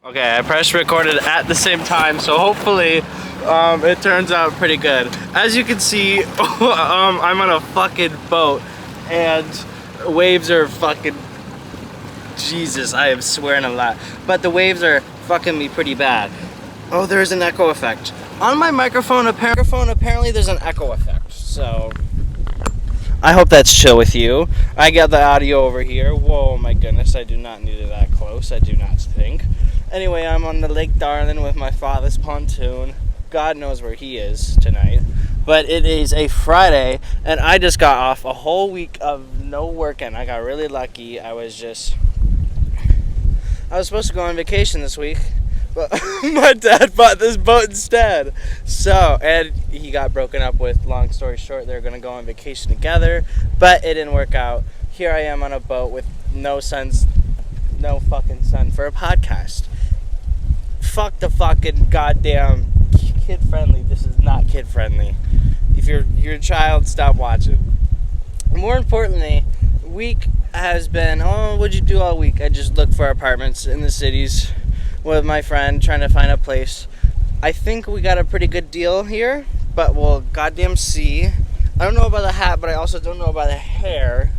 Okay, I pressed recorded at the same time, so hopefully it turns out pretty good. As you can see, I'm on a fucking boat, and waves are fucking... Jesus, I am swearing a lot. But the waves are fucking me pretty bad. Oh, there's an echo effect. On my microphone, apparently there's an echo effect, so... I hope that's chill with you. I got the audio over here. Whoa, my goodness, I do not need it that close, I do not think. Anyway, I'm on the Lake Darling with my father's pontoon. God knows where he is tonight. But it is a Friday, and I just got off a whole week of no working. I got really lucky. I was supposed to go on vacation this week, but my dad bought this boat instead. So, and he got broken up with. Long story short, they were going to go on vacation together, but it didn't work out. Here I am on a boat with no fucking sun for a podcast. Fuck the fucking goddamn kid-friendly. This is not kid-friendly. If you're a child, stop watching. More importantly, week has been, what'd you do all week? I just looked for apartments in the cities with my friend, trying to find a place. I think we got a pretty good deal here, but we'll goddamn see. I don't know about the hat, but I also don't know about the hair.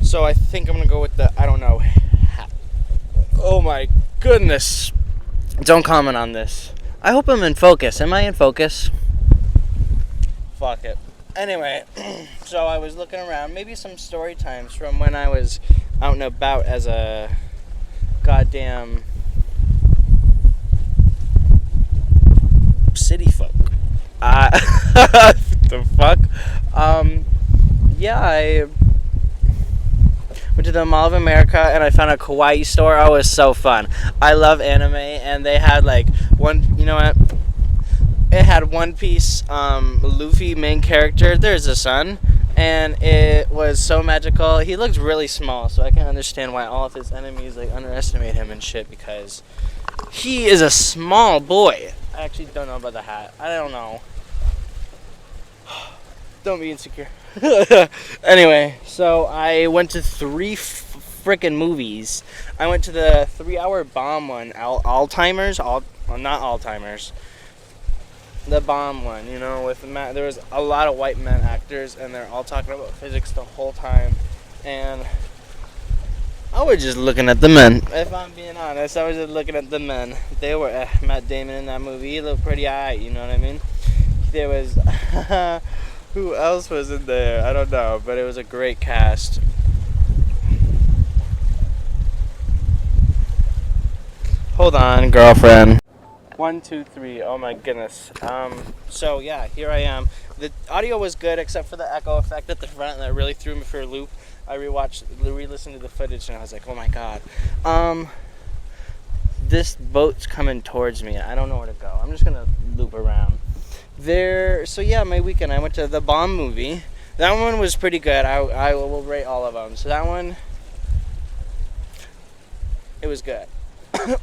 So I think I'm gonna go with the, I don't know, hat. Oh my goodness. Don't comment on this. I hope I'm in focus. Am I in focus? Fuck it. Anyway, so I was looking around. Maybe some story times from when I was out and about as a goddamn city folk. The fuck? Yeah, I went to the Mall of America and I found a kawaii store. Oh, it was so fun. I love anime, and they had like you know what? It had One Piece, Luffy, main character. There's a son, and it was so magical. He looks really small, so I can understand why all of his enemies like underestimate him and shit, because he is a small boy. I actually don't know about the hat. I don't know. Don't be insecure. Anyway, so I went to 3 frickin' movies. I went to the 3-hour bomb one, Alzheimer's, not Alzheimer's. The bomb one, you know, with there was a lot of white men actors, and they're all talking about physics the whole time. And I was just looking at the men. If I'm being honest, I was just looking at the men. They were Matt Damon in that movie. He looked pretty alright, you know what I mean? There was who else was in there? I don't know, but it was a great cast. Hold on, girlfriend. 1, 2, 3. Oh my goodness. So yeah, here I am. The audio was good except for the echo effect at the front, and that really threw me for a loop. I re-listened to the footage, and I was like, oh my god. This boat's coming towards me. I don't know where to go. I'm just gonna loop around. So yeah, my weekend, I went to the Bomb movie. That one was pretty good. I will rate all of them. So that one, it was good.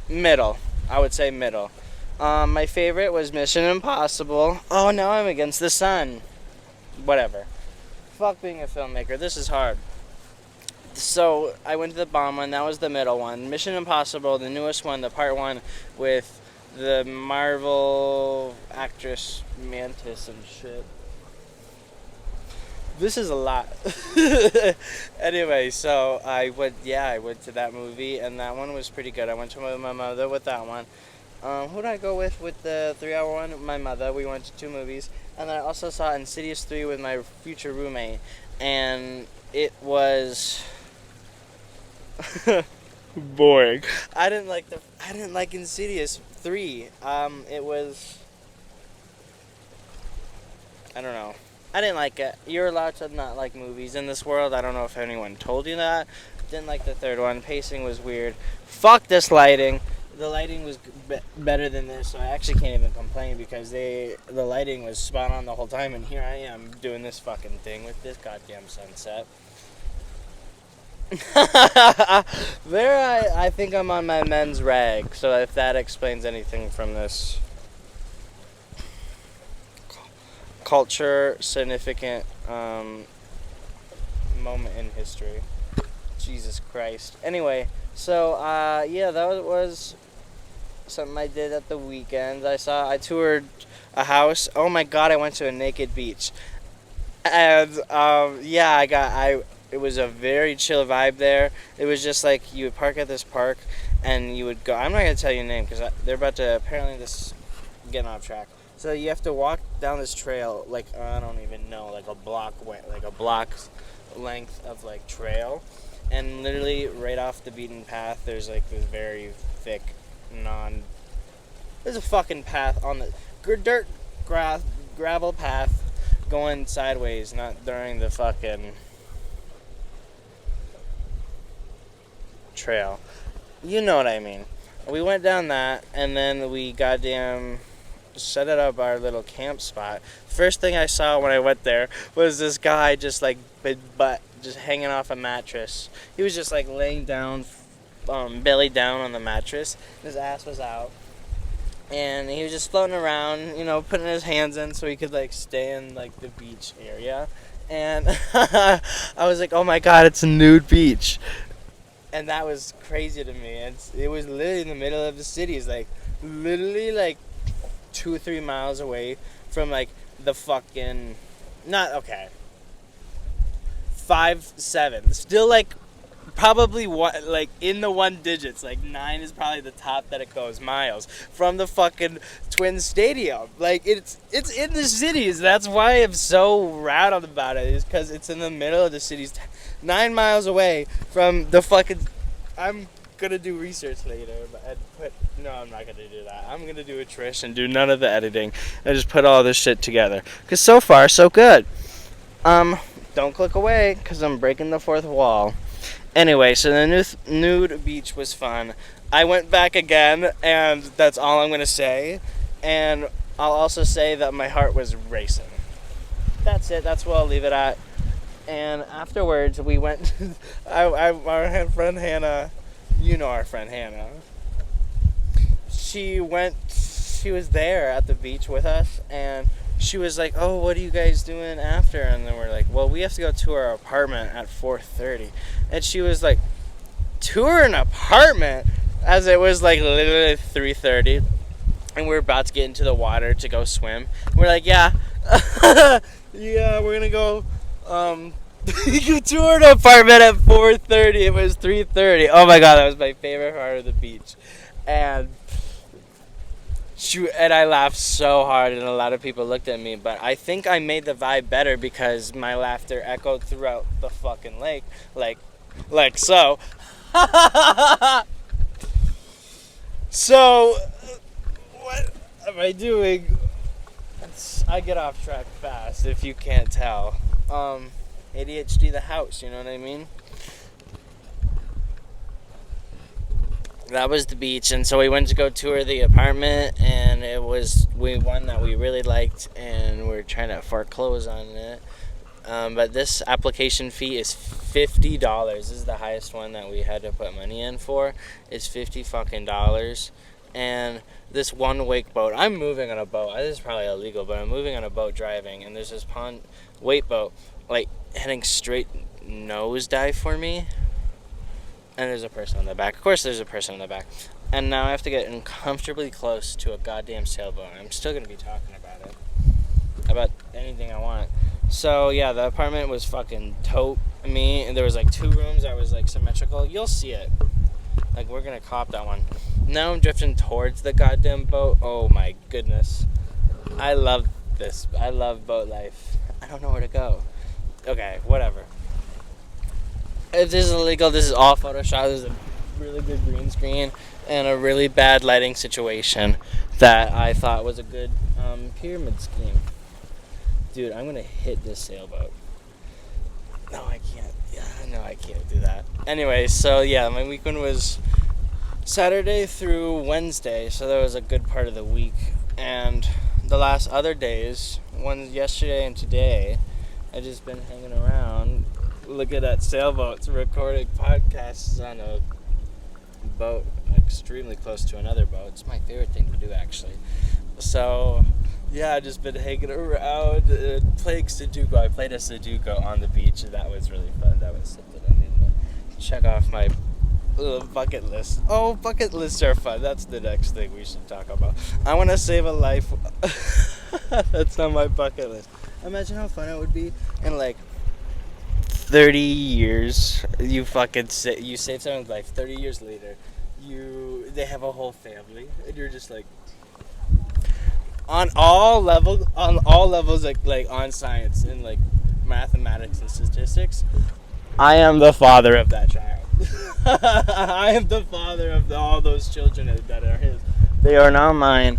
Middle. I would say middle. My favorite was Mission Impossible. Oh, now I'm against the sun. Whatever. Fuck being a filmmaker. This is hard. So, I went to the bomb one. That was the middle one. Mission Impossible, the newest one, the part 1 with the Marvel actress Mantis and shit. This is a lot. Anyway, so I went to that movie, and that one was pretty good. I went to my mother with that one. Who did I go with the 3-hour one? My mother. We went to 2 movies. And then I also saw Insidious 3 with my future roommate. And it was boring. I didn't like Insidious 3. It was, I don't know. I didn't like it. You're allowed to not like movies in this world. I don't know if anyone told you that. Didn't like the 3rd one. Pacing was weird. Fuck this lighting. The lighting was better than this, so I actually can't even complain, because the lighting was spot on the whole time, and here I am doing this fucking thing with this goddamn sunset. There, I think I'm on my men's rag, so if that explains anything from this culture significant moment in history. Jesus Christ. Anyway, so yeah, that was something I did at the weekend. I toured a house. Oh my god, I went to a naked beach. And it was a very chill vibe there. It was just like you would park at this park and you would go. I'm not going to tell you the name because they're about to, apparently this, getting off track. So you have to walk down this trail, like, I don't even know, like a block length of like trail. And literally right off the beaten path, there's like this very thick, there's a fucking path on the gravel path going sideways, not during the fucking trail. You know what I mean. We went down that, and then we goddamn set it up our little camp spot. First thing I saw when I went there was this guy just like just hanging off a mattress. He was just like laying down, belly down on the mattress. His ass was out. And he was just floating around, you know, putting his hands in so he could, like, stay in, like, the beach area. And I was like, oh, my God, it's a nude beach. And that was crazy to me. It was literally in the middle of the city. It's, like, literally, like, 2 or 3 miles away from, like, the fucking... 5-7. Still, like... Probably like in the 1 digits, like 9 is probably the top that it goes miles from the fucking Twin Stadium. Like it's in the cities. That's why I'm so rattled about it. Is because it's in the middle of the cities, 9 miles away from the fucking. I'm gonna do research later, no, I'm not gonna do that. I'm gonna do a Trish and do none of the editing and just put all this shit together. Cause so far so good. Don't click away, cause I'm breaking the fourth wall. Anyway, so the nude beach was fun. I went back again, and that's all I'm going to say. And I'll also say that my heart was racing. That's it. That's what I'll leave it at. And afterwards, we went... our friend Hannah... You know our friend Hannah. She was there at the beach with us, and... She was like, oh, what are you guys doing after? And then we're like, well, we have to go to our apartment at 4:30. And she was like, tour an apartment? As it was like literally 3:30. And we're about to get into the water to go swim. We're like, yeah. Yeah, we're going to go. You toured an apartment at 4:30. It was 3:30. Oh my God, that was my favorite part of the beach. And I laughed so hard, and a lot of people looked at me, but I think I made the vibe better because my laughter echoed throughout the fucking lake, like so. So, what am I doing? I get off track fast, if you can't tell. ADHD the house, you know what I mean? That was the beach, and so we went to go tour the apartment, and one that we really liked, and we're trying to foreclose on it. But this application fee is $50. This is the highest one that we had to put money in for. It's $50 fucking dollars. And this one wake boat, I'm moving on a boat. This is probably illegal, but I'm moving on a boat driving, and there's this wake boat, like, heading straight nosedive for me. And there's a person on the back. Of course there's a person on the back. And now I have to get uncomfortably close to a goddamn sailboat. I'm still going to be talking about it. About anything I want. So, yeah, the apartment was fucking tote me. And there was, like, 2 rooms that was, like, symmetrical. You'll see it. Like, we're going to cop that one. Now I'm drifting towards the goddamn boat. Oh, my goodness. I love this. I love boat life. I don't know where to go. Okay, whatever. If this is illegal, this is all Photoshop. There's a really good green screen and a really bad lighting situation that I thought was a good pyramid scheme. Dude, I'm going to hit this sailboat. No, I can't. Yeah, no, I can't do that. Anyway, so yeah, my weekend was Saturday through Wednesday, so that was a good part of the week. And the last other days, yesterday and today, I've just been hanging around, looking at sailboats, recording podcasts on a boat extremely close to another boat. It's my favorite thing to do, actually. So, yeah, I've just been hanging around and playing Sudoku. I played a Sudoku on the beach, and that was really fun. That was something I needed to check off my Bucket list. Oh, bucket lists are fun. That's the next thing we should talk about. I want to save a life. That's on my bucket list. Imagine how fun it would be in like 30 years. You fucking you save someone's life. 30 years later, they have a whole family, and you're just like on all levels, like on science and like mathematics and statistics. I am the father of that child. I am the father of all those children that are his. They are not mine.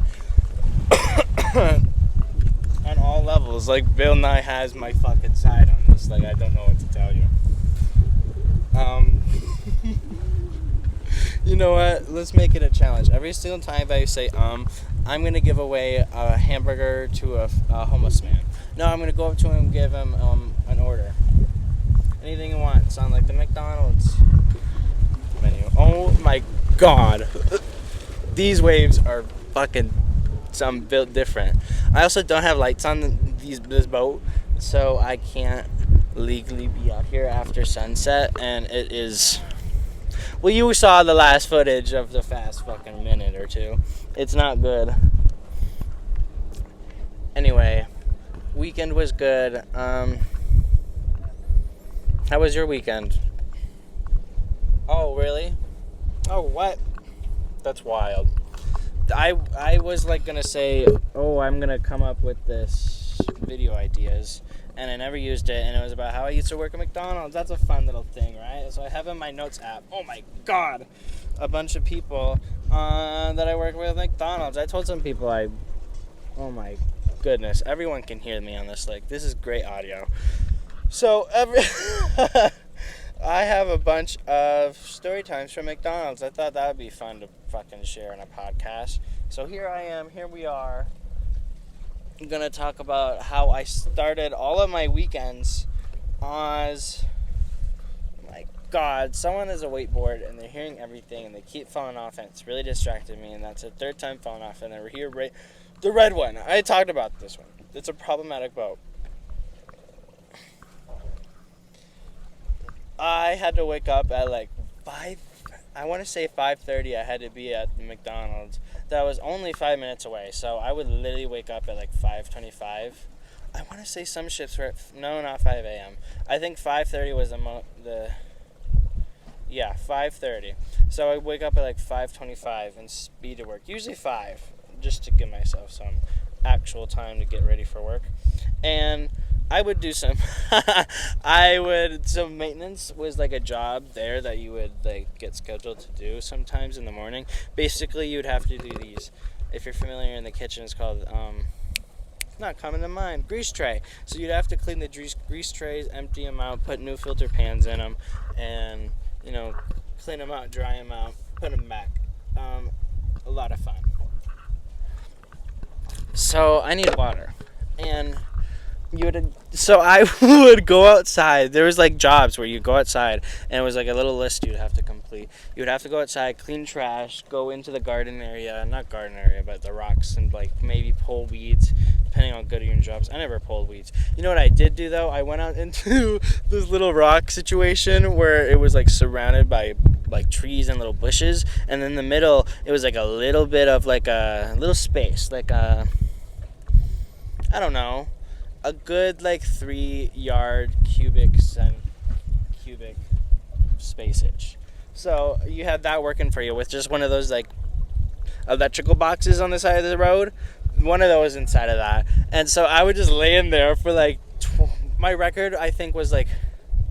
On all levels. Like, Bill Nye has my fucking side on this. Like, I don't know what to tell you. You know what? Let's make it a challenge. Every single time I say, I'm going to give away a hamburger to a homeless man. No, I'm going to go up to him and give him an order. Anything you want. Sound like the McDonald's menu. Oh my god. These waves are fucking some built different. I also don't have lights on this boat, so I can't legally be out here after sunset, and it is... Well, you saw the last footage of the fast fucking minute or two. It's not good. Anyway, weekend was good. How was your weekend? Oh, really? Oh, what? That's wild. I was like gonna say, oh, I'm gonna come up with this video ideas, and I never used it, and it was about how I used to work at McDonald's. That's a fun little thing, right? So I have in my notes app, oh my god, a bunch of people that I work with at McDonald's. I told some people oh my goodness, everyone can hear me on this. Like, this is great audio. So I have a bunch of story times from McDonald's. I thought that would be fun to fucking share in a podcast. So here we are. I'm going to talk about how I started all of my weekends as... My God, someone has a wakeboard and they're hearing everything and they keep falling off and it's really distracted me, and that's the third time falling off, and they were here the red one. I talked about this one. It's a problematic boat. I had to wake up at like 5:30. I had to be at McDonald's. That was only 5 minutes away, so I would literally wake up at like 5:25. I want to say some shifts were no, not 5 a.m. I think 5:30 was yeah, 5:30. So I wake up at like 5:25 and speed to work. Usually 5, just to give myself some actual time to get ready for work. And I would do some maintenance was like a job there that you would like get scheduled to do sometimes in the morning. Basically, you would have to do these. If you're familiar in the kitchen, it's called, not coming to mind, grease tray. So you'd have to clean the grease trays, empty them out, put new filter pans in them, and, you know, clean them out, dry them out, put them back. A lot of fun. So I need water. And... So I would go outside. There was like jobs where you go outside and it was like a little list you'd have to complete. You would have to go outside, clean trash, go into the garden area, not garden area, but the rocks, and like maybe pull weeds, depending on how good your jobs. I never pulled weeds. You know what I did do though? I went out into this little rock situation where it was like surrounded by like trees and little bushes, and in the middle it was like a little bit of like a little space, like a, I don't know, a good like 3-yard cubic spacage. So you had that working for you with just one of those like electrical boxes on the side of the road. One of those inside of that. And so I would just lay in there for like, my record I think was like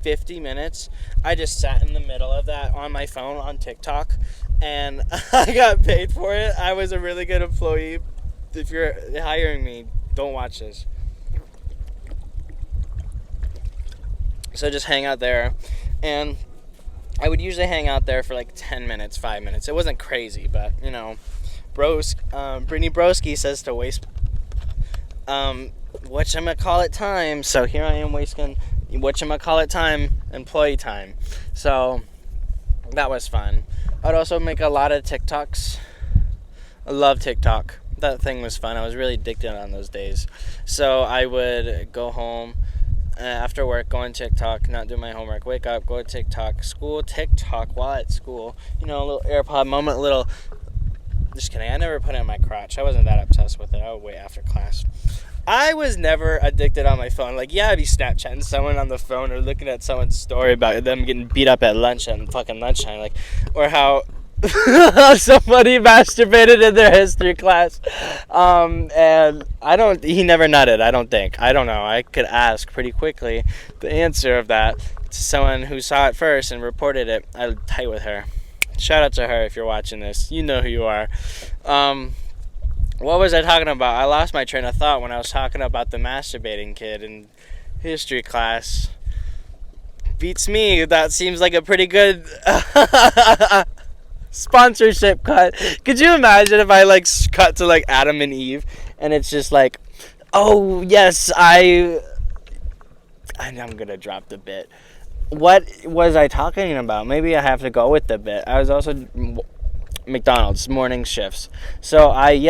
50 minutes. I just sat in the middle of that on my phone on TikTok, and I got paid for it. I was a really good employee. If you're hiring me, don't watch this. So just hang out there, and I would usually hang out there for like 10 minutes, 5 minutes. It wasn't crazy, but, you know, Brittany Broski says to waste, whatchamacallit time. So here I am wasting whatchamacallit time, employee time. So that was fun. I'd also make a lot of TikToks. I love TikTok. That thing was fun. I was really addicted on those days. So I would go home, after work, go on TikTok, not do my homework, wake up, go to TikTok, school, TikTok while at school. You know, a little AirPod moment, a little. Just kidding. I never put it in my crotch. I wasn't that obsessed with it. I would wait after class. I was never addicted on my phone. Like, yeah, I'd be Snapchatting someone on the phone or looking at someone's story about them getting beat up at lunch and fucking lunchtime. Like, or how somebody masturbated in their history class. And he never nutted, I don't think. I don't know. I could ask pretty quickly the answer of that to someone who saw it first and reported it. I'd tight with her. Shout out to her if you're watching this. You know who you are. What was I talking about? I lost my train of thought when I was talking about the masturbating kid in history class. Beats me. That seems like a pretty good sponsorship cut. Could you imagine if I cut to Adam and Eve and it's just like, oh yes, I'm gonna drop the bit. What was I talking about? Maybe I have to go with the bit. I was also McDonald's morning shifts. So I'd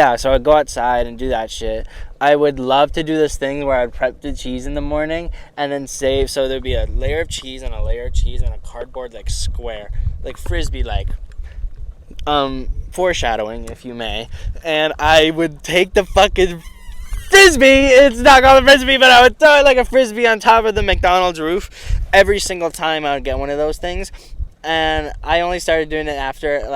go outside and do that shit. I would love to do this thing where I'd prep the cheese in the morning and then save. So there'd be a layer of cheese and a layer of cheese and a cardboard square, frisbee foreshadowing, if you may. And I would take the fucking frisbee, it's not called a frisbee, but I would throw it like a frisbee on top of the McDonald's roof. Every single time I would get one of those things. And I only started doing it after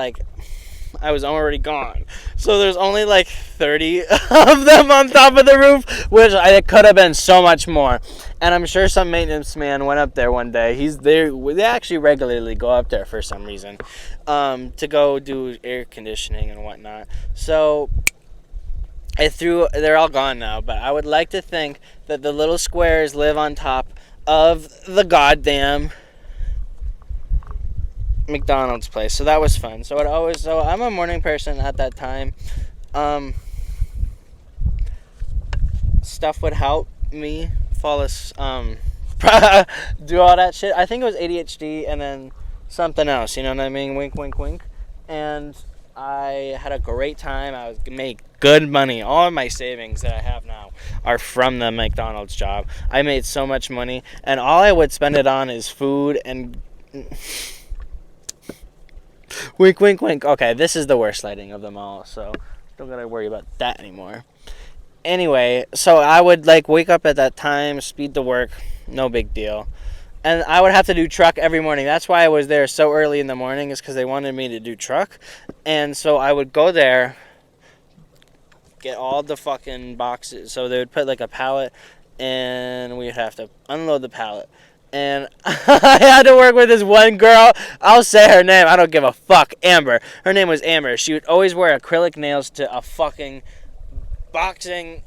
I was already gone. So there's only 30 of them on top of the roof, which it could have been so much more. And I'm sure some maintenance man went up there one day. He's there. They actually regularly go up there for some reason, to go do air conditioning and whatnot. So they're all gone now, but I would like to think that the little squares live on top of the goddamn McDonald's place. So that was fun. So I'm a morning person at that time. Stuff would help me do all that shit. I think it was ADHD and then something else, you know what I mean? Wink, wink, wink. And I had a great time. I made good money. All of my savings that I have now are from the McDonald's job. I made so much money, and all I would spend it on is food and wink, wink, wink. Okay, this is the worst lighting of them all, so don't gotta worry about that anymore. Anyway, so I would wake up at that time, speed to work, no big deal. And I would have to do truck every morning. That's why I was there so early in the morning, is because they wanted me to do truck. And so I would go there, get all the fucking boxes. So they would put a pallet, and we'd have to unload the pallet. And I had to work with this one girl. I'll say her name. I don't give a fuck. Amber. Her name was Amber. She would always wear acrylic nails to a fucking boxing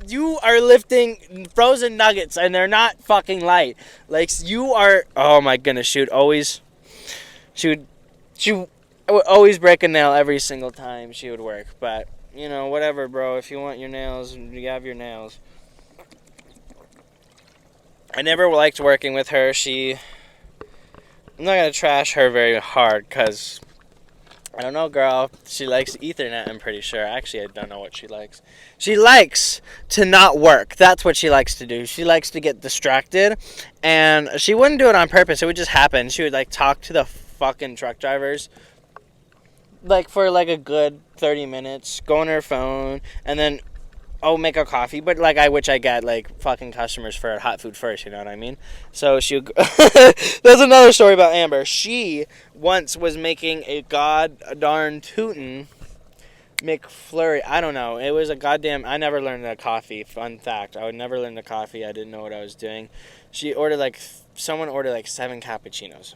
you are lifting frozen nuggets and they're not fucking light. Oh my goodness, she would always break a nail every single time she would work. But, whatever, bro. If you want your nails, you have your nails. I never liked working with her. I'm not going to trash her very hard because, I don't know, girl. She likes Ethernet, I'm pretty sure. Actually, I don't know what she likes. She likes to not work. That's what she likes to do. She likes to get distracted, and she wouldn't do it on purpose. It would just happen. She would, talk to the fucking truck drivers, for, a good 30 minutes, go on her phone, and then, make a coffee. But, which I get, fucking customers for hot food first, you know what I mean? So she would... There's another story about Amber. She once was making a god darn tootin' McFlurry. I don't know. It was a goddamn... I never learned the coffee. Fun fact. I would never learn the coffee. I didn't know what I was doing. She ordered, someone ordered, 7 cappuccinos.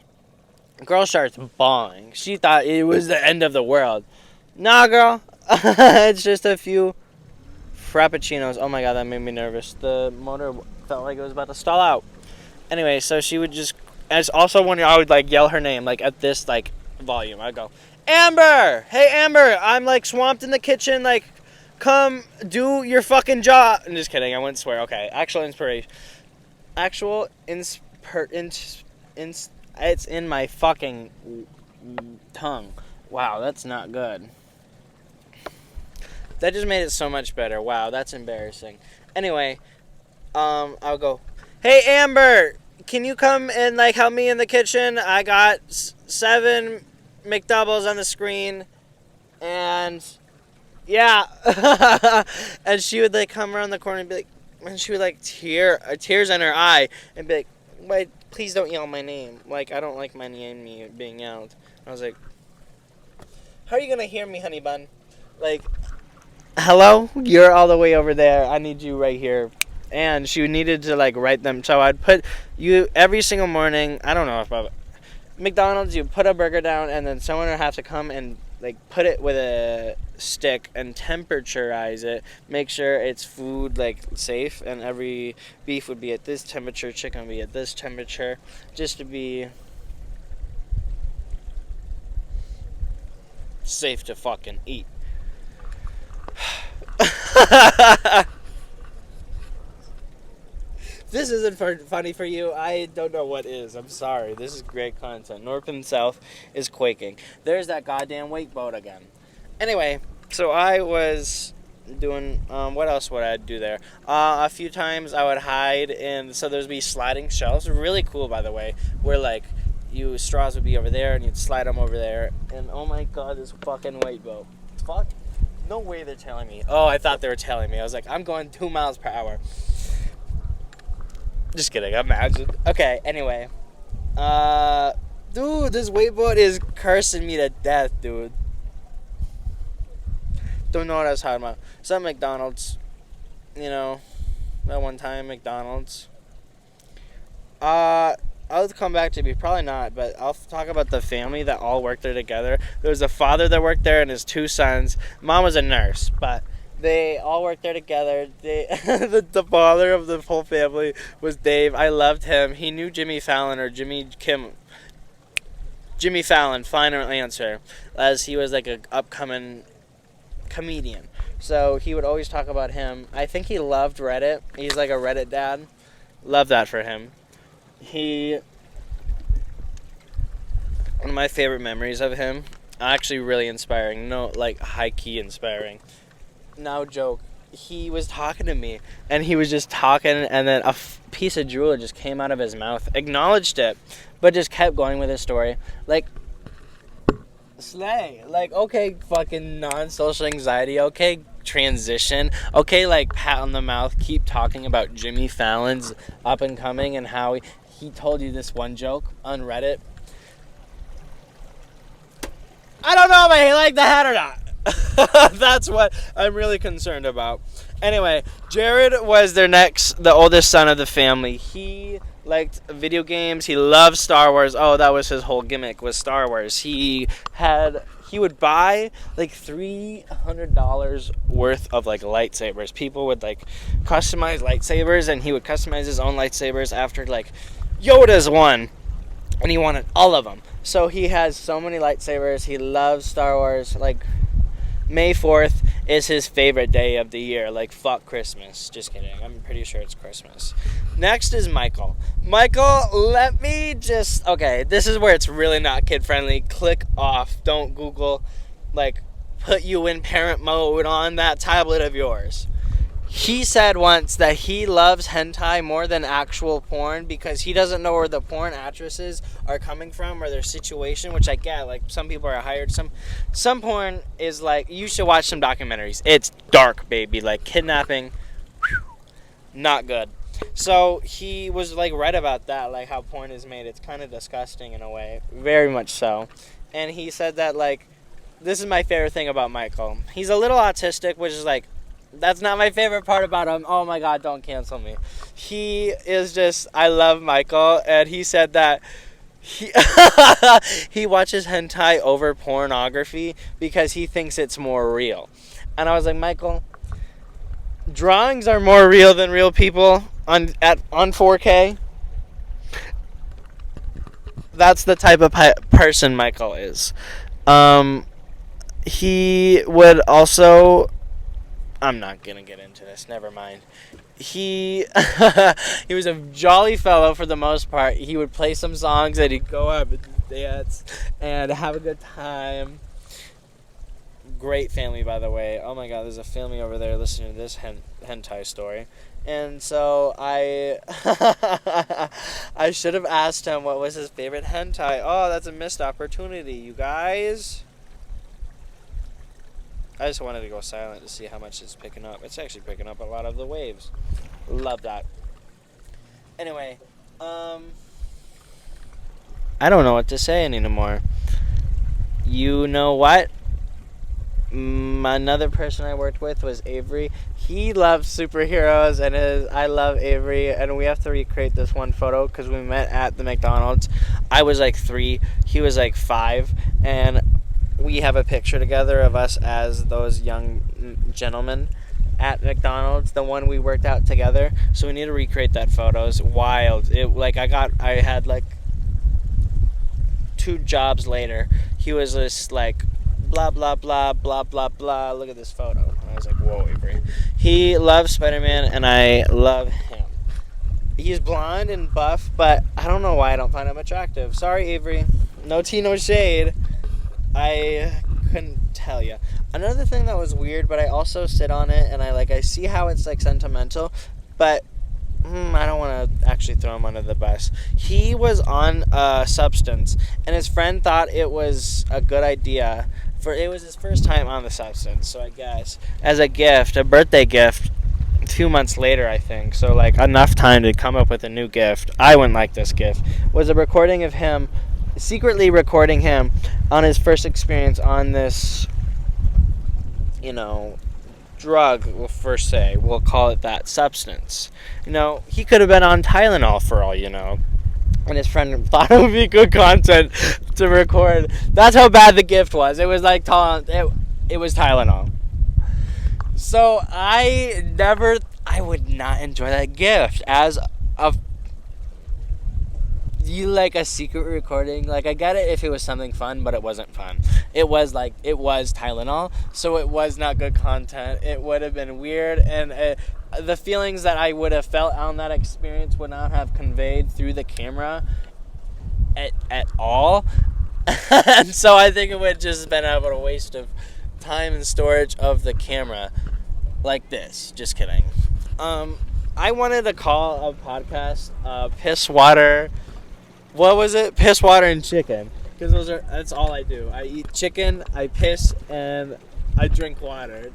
Girl starts bawling. She thought it was the end of the world. Nah, girl. It's just a few frappuccinos. Oh my god, that made me nervous. The motor felt like it was about to stall out. Anyway, so she would just... And it's also when I would, yell her name, at this, volume. I'd go, Amber! Hey, Amber! I'm, swamped in the kitchen. Come do your fucking job. I'm just kidding. I wouldn't swear. Okay. Actual inspiration. It's in my fucking tongue. Wow, that's not good. That just made it so much better. Wow, that's embarrassing. Anyway, I'll go, Hey Amber, can you come and like help me in the kitchen? I got 7 McDoubles on the screen, and yeah, and she would like come around the corner and be like, and she would like tears in her eye and be like, wait, please don't yell my name. Like I don't like my name being yelled. I was like, how are you gonna hear me, honey bun? Like, hello, you're all the way over there. I need you right here. And she needed to like write them, so I'd put you every single morning. I don't know if McDonald's, you put a burger down, and then someone would have to come and like put it with a stick and temperaturize it, make sure it's food like safe, and every beef would be at this temperature, chicken would be at this temperature, just to be safe to fucking eat. This isn't funny for you. I don't know what is. I'm sorry. This is great content. North and South is quaking. There's that goddamn wake boat again. Anyway, so I was doing, what else would I do there? A few times I would hide in, so there'd be sliding shelves. Really cool, by the way, where like, straws would be over there and you'd slide them over there. And oh my god, this fucking wake boat. Fuck. No way they're telling me. Oh, I thought they were telling me. I was like, I'm going 2 miles per hour. Just kidding, imagine. Okay, anyway. Dude, this wakeboard is cursing me to death, dude. Don't know what I was talking about. Some McDonald's, that one time McDonald's. I'll come back to me, probably not, but I'll talk about the family that all worked there together. There was a father that worked there and his 2 sons. Mom was a nurse, but they all worked there together. The father of the whole family was Dave. I loved him. He knew Jimmy Fallon or Jimmy Fallon, final answer, as he was like an upcoming comedian. So he would always talk about him. I think he loved Reddit. He's like a Reddit dad. Love that for him. One of my favorite memories of him, actually really inspiring, high-key inspiring. No joke. He was talking to me, and he was just talking, and then a piece of drool just came out of his mouth, acknowledged it, but just kept going with his story. Like, slay. Like, okay, fucking non-social anxiety, okay, transition, okay, like, pat on the mouth, keep talking about Jimmy Fallon's up and coming and how he told you this one joke on Reddit. I don't know if I like the hat or not. That's what I'm really concerned about. Anyway, Jared was the oldest son of the family. He liked video games. He loved Star Wars. Oh, that was his whole gimmick, was Star Wars. He would buy like $300 worth of like lightsabers. People would like customize lightsabers, and he would customize his own lightsabers after like Yoda's one, and he wanted all of them. So he has so many lightsabers. He loves Star Wars. Like, May 4th is his favorite day of the year. Like, fuck Christmas. Just kidding. I'm pretty sure it's Christmas. Next is Michael. Michael, okay, this is where it's really not kid-friendly. Click off. Don't Google, like, put you in parent mode on that tablet of yours. He said once that he loves hentai more than actual porn because he doesn't know where the porn actresses are coming from or their situation, which I get. Like, some people are hired. Some porn is like, you should watch some documentaries. It's dark, baby. Like, kidnapping, not good. So he was, like, right about that, like, how porn is made. It's kind of disgusting in a way. Very much so. And he said that, like, this is my favorite thing about Michael. He's a little autistic, which is, like, that's not my favorite part about him. Oh my god, don't cancel me. He is just, I love Michael, and he said that he watches hentai over pornography because he thinks it's more real. And I was like, Michael, drawings are more real than real people on 4K. That's the type of person Michael is. He would also, I'm not gonna get into this. Never mind. He was a jolly fellow for the most part. He would play some songs and he'd go up and dance and have a good time. Great family, by the way. Oh my god, there's a family over there listening to this hentai story. And so I I should have asked him what was his favorite hentai. Oh, that's a missed opportunity, you guys. I just wanted to go silent to see how much it's picking up. It's actually picking up a lot of the waves. Love that. Anyway, I don't know what to say anymore. You know what? Another person I worked with was Avery. He loves superheroes, and I love Avery, and we have to recreate this one photo because we met at the McDonald's. I was like 3, he was like 5, and we have a picture together of us as those young gentlemen at McDonald's, the one we worked out together. So we need to recreate that photo. It's wild. I had like 2 jobs later. He was just like blah blah blah blah blah blah. Look at this photo. I was like, whoa, Avery. He loves Spider-Man, and I love him. He's blonde and buff, but I don't know why I don't find him attractive. Sorry, Avery. No tea, no shade. I couldn't tell you. Another thing that was weird, but I also sit on it, and I see how it's like sentimental, but I don't want to actually throw him under the bus. He was on a substance, and his friend thought it was a good idea. It was his first time on the substance, so I guess as a gift, a birthday gift, 2 months later, I think, so like enough time to come up with a new gift. I wouldn't like this gift. Was a recording of him, secretly recording him on his first experience on this, drug, we'll call it that, substance. He could have been on Tylenol for all you know. And his friend thought it would be good content to record. That's how bad the gift was. It was like it was Tylenol. So I would not enjoy that gift as a secret recording. Like, I get it if it was something fun, but it wasn't fun. It was Tylenol, so it was not good content. It would have been weird, and the feelings that I would have felt on that experience would not have conveyed through the camera at all. And so I think it would just have been a waste of time and storage of the camera like this. Just kidding. I wanted to call a podcast Piss Water. What was it? Piss, water, and chicken. Because that's all I do. I eat chicken, I piss, and I drink water.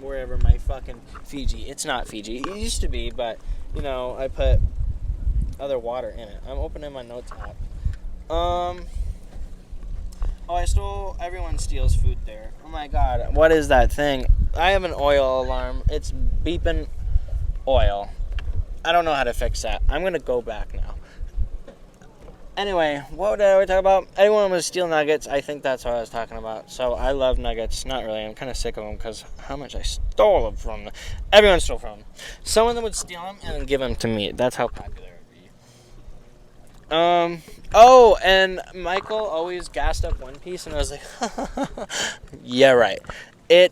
Wherever my fucking Fiji. It's not Fiji. It used to be, but, I put other water in it. I'm opening my notes app. Everyone steals food there. Oh my god. What is that thing? I have an oil alarm. It's beeping oil. I don't know how to fix that. I'm going to go back now. Anyway, what did I talk about? Anyone would steal nuggets. I think that's what I was talking about. So I love nuggets. Not really. I'm kind of sick of them because how much I stole them from them. Everyone stole from them. Some of them would steal them and then give them to me. That's how popular it would be. And Michael always gassed up One Piece, and I was like, yeah, right.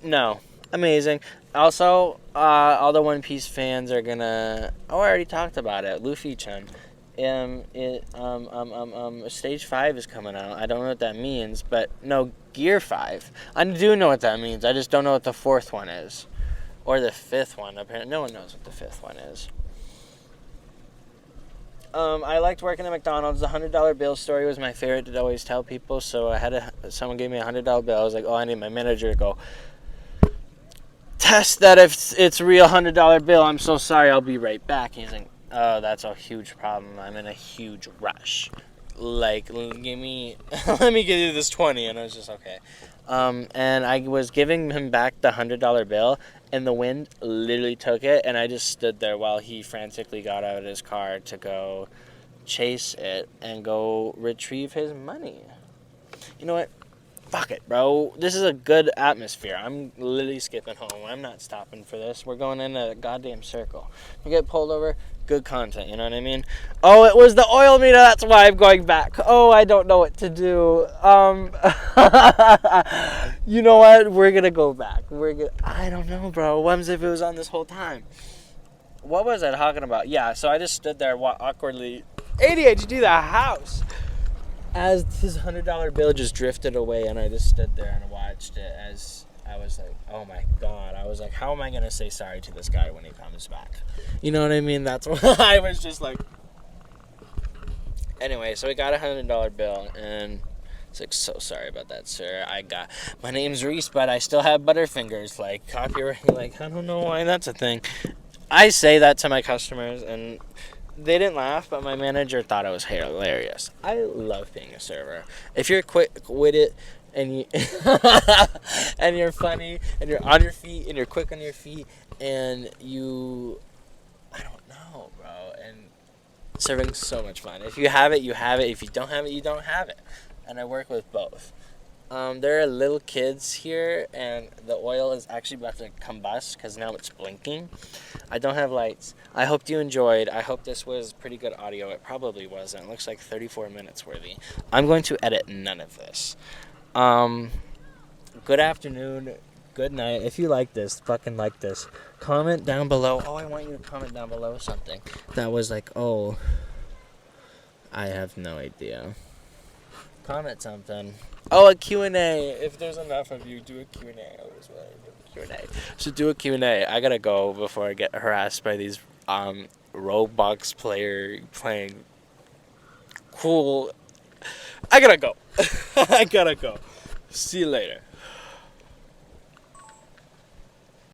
No. Amazing. Also, all the One Piece fans are gonna... I already talked about it. Luffy-chan. Stage 5 is coming out. I don't know what that means, but no, Gear 5. I do know what that means. I just don't know what the 4th one is. Or the 5th one. Apparently, no one knows what the 5th one is. I liked working at McDonald's. The $100 bill story was my favorite to always tell people, so someone gave me a $100 bill. I was like, I need my manager to go test that if it's a real $100 bill. I'm so sorry, I'll be right back. He's like, oh, that's a huge problem. I'm in a huge rush. Let me give you this 20. And I was just, okay. And I was giving him back the $100 bill, and the wind literally took it, and I just stood there while he frantically got out of his car to go chase it and go retrieve his money. You know what? Fuck it, bro. This is a good atmosphere. I'm literally skipping home. I'm not stopping for this. We're going in a goddamn circle. We get pulled over. Good content, you know what I mean? Oh, it was the oil meter. That's why I'm going back. Oh, I don't know what to do. You know what? We're going to go back. I don't know, bro. What if it was on this whole time? What was I talking about? Yeah, so I just stood there awkwardly. ADHD the house. as his $100 bill just drifted away, and I just stood there and watched it as I was like, oh my God. I was like, how am I going to say sorry to this guy when he comes back? You know what I mean? That's why I was just like... Anyway, so we got a $100 bill, and it's like, so sorry about that, sir. My name's Reese, but I still have Butterfingers. Like, copyright, like, I don't know why that's a thing. I say that to my customers, and they didn't laugh, but my manager thought it was hilarious. I love being a server. If you're quick-witted, and you and you're funny, and you're on your feet, and you're quick on your feet, and you... I don't know, bro, and serving's so much fun. If you have it, you have it. If you don't have it, you don't have it. And I work with both. There are little kids here, and the oil is actually about to combust because now it's blinking. I don't have lights. I hope you enjoyed. I hope this was pretty good audio. It probably wasn't. It looks like 34 minutes worthy. I'm going to edit none of this. Good afternoon. Good night. If you like this, fucking like this. Comment down below. Oh, I want you to comment down below something that was like, oh, I have no idea. Comment something. Oh, a Q&A. If there's enough of you, do a Q&A. I always want to do a Q&A. So do a Q&A. I gotta go before I get harassed by these Roblox player playing cool. I gotta go. I gotta go. See you later.